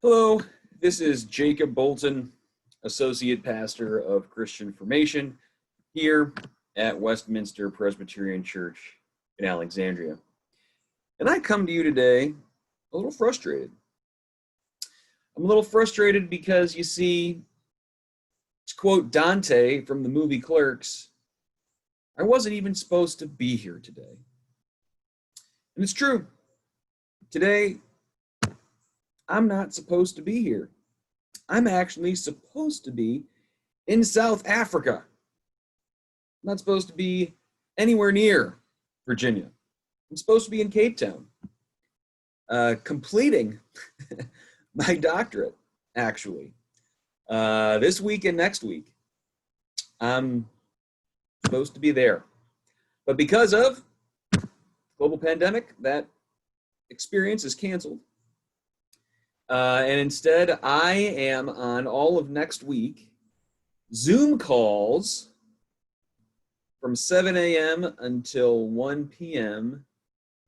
Hello, this is Jacob Bolton, Associate Pastor of Christian Formation here at Westminster Presbyterian Church in Alexandria. And I come to you today a little frustrated. I'm a little frustrated because, you see, to quote Dante from the movie Clerks, I wasn't even supposed to be here today. And it's true. Today, I'm not supposed to be here. I'm actually supposed to be in South Africa. I'm not supposed to be anywhere near Virginia. I'm supposed to be in Cape Town, completing my doctorate, actually. This week and next week, I'm supposed to be there. But because of global pandemic, that experience is canceled. And instead, I am on all of next week Zoom calls from 7 a.m. until 1 p.m.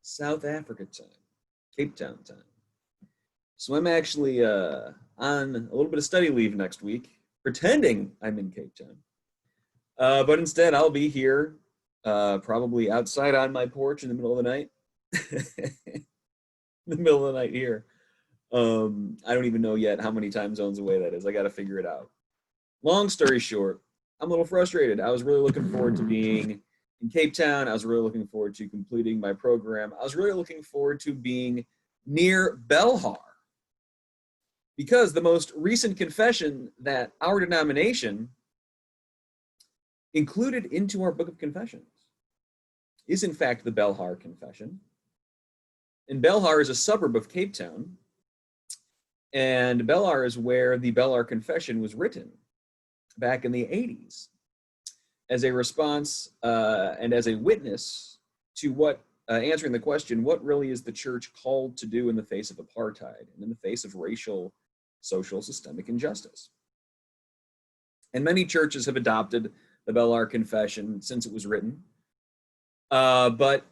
South Africa time, Cape Town time. So I'm actually on a little bit of study leave next week, pretending I'm in Cape Town. But instead, I'll be here, probably outside on my porch in the middle of the night. In the middle of the night here. I don't even know yet how many time zones away that is. I got to figure it out. Long story short, I'm a little frustrated. I was really looking forward to being in Cape Town. I was really looking forward to completing my program. I was really looking forward to being near Belhar, because the most recent confession that our denomination included into our book of confessions is in fact the Belhar Confession. And Belhar is a suburb of Cape Town. And Belhar is where the Belhar Confession was written back in the 80s as a response and as a witness to what, answering the question, what really is the church called to do in the face of apartheid and in the face of racial, social, systemic injustice? And many churches have adopted the Belhar Confession since it was written. But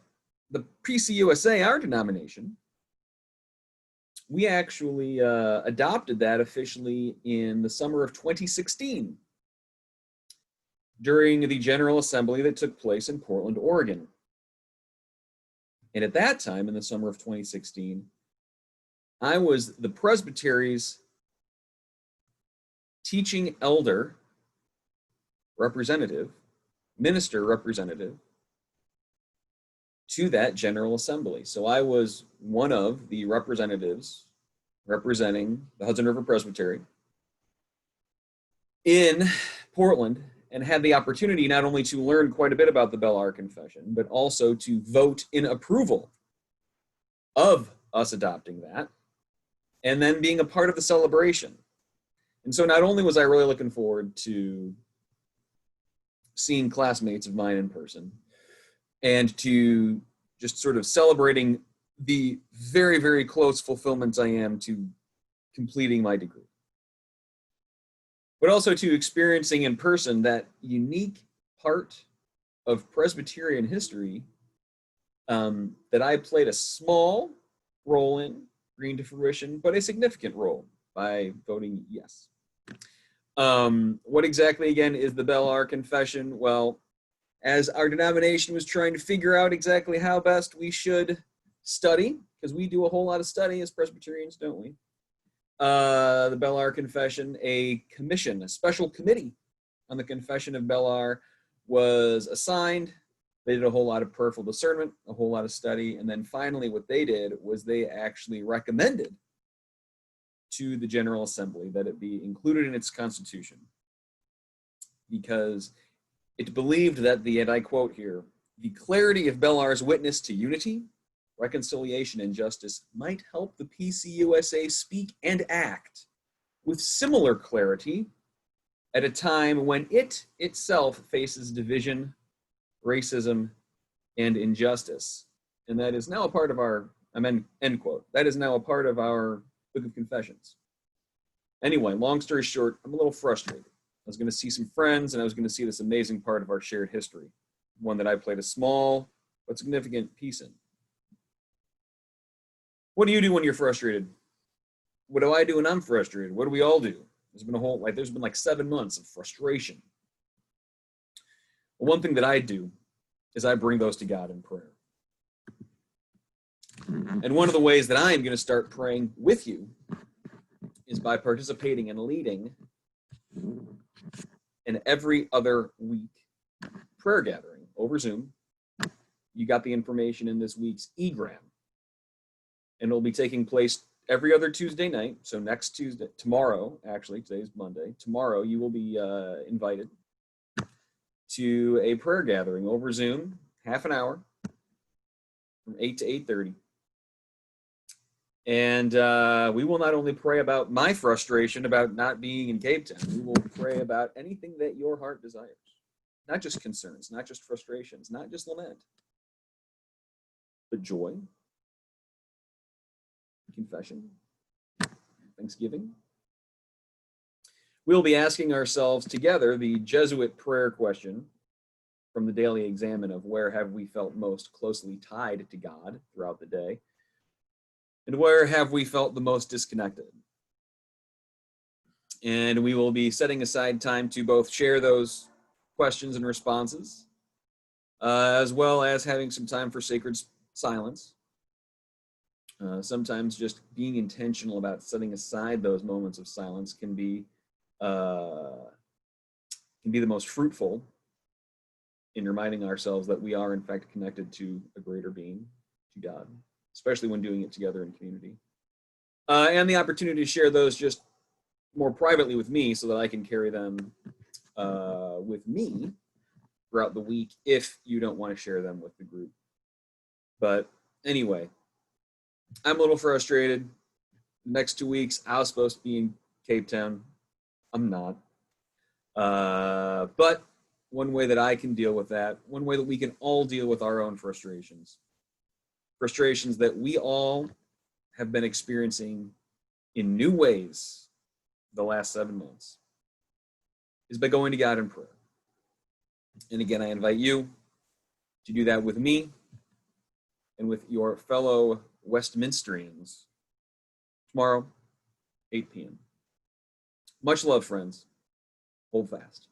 the PCUSA, our denomination, we actually adopted that officially in the summer of 2016 during the General Assembly that took place in Portland, Oregon. And at that time, in the summer of 2016, I was the presbytery's teaching elder representative, minister representative, to that General Assembly. So I was one of the representatives representing the Hudson River Presbytery in Portland, and had the opportunity not only to learn quite a bit about the Belhar Confession, but also to vote in approval of us adopting that, and then being a part of the celebration. And so not only was I really looking forward to seeing classmates of mine in person, and to just sort of celebrating the very, very close fulfillment I am to completing my degree, but also to experiencing in person that unique part of Presbyterian history that I played a small role in, bringing to fruition, but a significant role by voting yes. What exactly, again, is the Belhar Confession? Well, as our denomination was trying to figure out exactly how best we should study, because we do a whole lot of study as Presbyterians, don't we? The Belhar Confession, a commission, a special committee on the Confession of Belhar was assigned. They did a whole lot of prayerful discernment, a whole lot of study, and then finally what they did was they actually recommended to the General Assembly that it be included in its constitution, because it believed that the, and I quote here, the clarity of Belhar's witness to unity, reconciliation, and justice might help the PCUSA speak and act with similar clarity at a time when it itself faces division, racism, and injustice. And that is now a part of our, end quote, that is now a part of our Book of Confessions. Anyway, long story short, I'm a little frustrated. I was going to see some friends, and I was going to see this amazing part of our shared history, one that I played a small but significant piece in. What do you do when you're frustrated? what do I do when I'm frustrated? What do we all do? There's been like 7 months of frustration. Well, one thing that I do is I bring those to God in prayer. And one of the ways that I am going to start praying with you is by participating and leading an every other week prayer gathering over Zoom. You got the information in this week's egram. And it'll be taking place every other Tuesday night. So next Tuesday, tomorrow, actually, today's Monday. Tomorrow you will be invited to a prayer gathering over Zoom, half an hour, from 8 to 8:30. And we will not only pray about my frustration about not being in Cape Town, we will pray about anything that your heart desires. Not just concerns, not just frustrations, not just lament, but joy, confession, thanksgiving. We'll be asking ourselves together the Jesuit prayer question from the daily examen of where have we felt most closely tied to God throughout the day, and where have we felt the most disconnected. And we will be setting aside time to both share those questions and responses, as well as having some time for sacred silence. Sometimes just being intentional about setting aside those moments of silence can be the most fruitful in reminding ourselves that we are in fact connected to a greater being, to God, especially when doing it together in community. And the opportunity to share those just more privately with me so that I can carry them with me throughout the week if you don't want to share them with the group. But anyway, I'm a little frustrated. The next 2 weeks, I was supposed to be in Cape Town. I'm not. But one way that I can deal with that, one way that we can all deal with our own frustrations that we all have been experiencing in new ways the last 7 months, is by going to God in prayer. And again, I invite you to do that with me and with your fellow Westminsterians tomorrow, 8 p.m. Much love, friends. Hold fast.